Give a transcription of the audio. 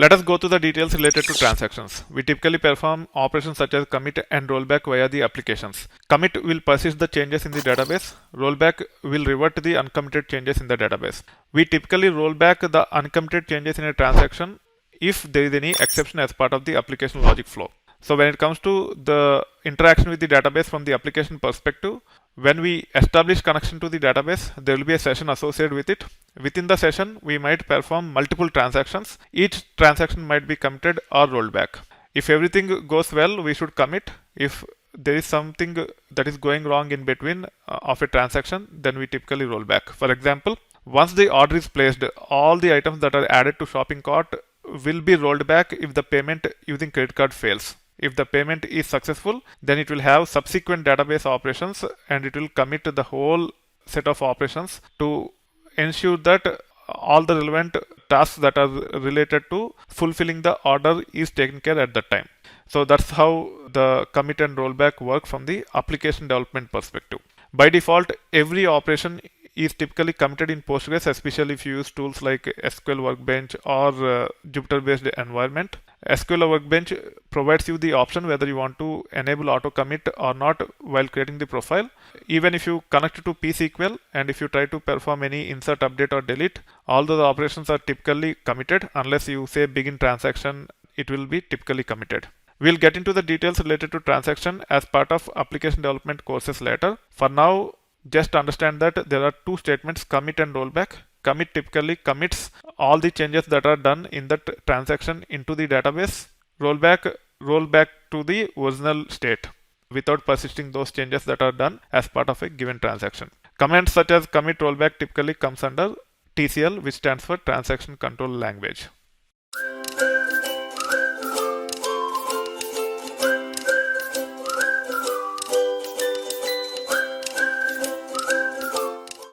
Let us go to the details related to transactions. We typically perform operations such as commit and rollback via the applications. Commit will persist the changes in the database. Rollback will revert the uncommitted changes in the database. We typically roll back the uncommitted changes in a transaction if there is any exception as part of the application logic flow. So when it comes to the interaction with the database from the application perspective, when we establish connection to the database, there will be a session associated with it. Within the session, we might perform multiple transactions. Each transaction might be committed or rolled back. If everything goes well, we should commit. If there is something that is going wrong in between of a transaction, then we typically roll back. For example, once the order is placed, all the items that are added to shopping cart will be rolled back if the payment using credit card fails. If the payment is successful, then it will have subsequent database operations and it will commit the whole set of operations to ensure that all the relevant tasks that are related to fulfilling the order is taken care at that time. So that's how the commit and rollback work from the application development perspective. By default, every operation is typically committed in Postgres, especially if you use tools like SQL Workbench or Jupyter-based environment. SQL Workbench provides you the option whether you want to enable auto commit or not while creating the profile. Even if you connect to pSQL and if you try to perform any insert, update or delete, all those operations are typically committed unless you say begin transaction, it will be typically committed. We'll get into the details related to transaction as part of application development courses later. For now, just understand that there are two statements, commit and rollback. Commit typically commits all the changes that are done in that transaction into the database. Rollback to the original state without persisting those changes that are done as part of a given transaction. Commands such as commit, rollback typically comes under TCL, which stands for Transaction Control Language.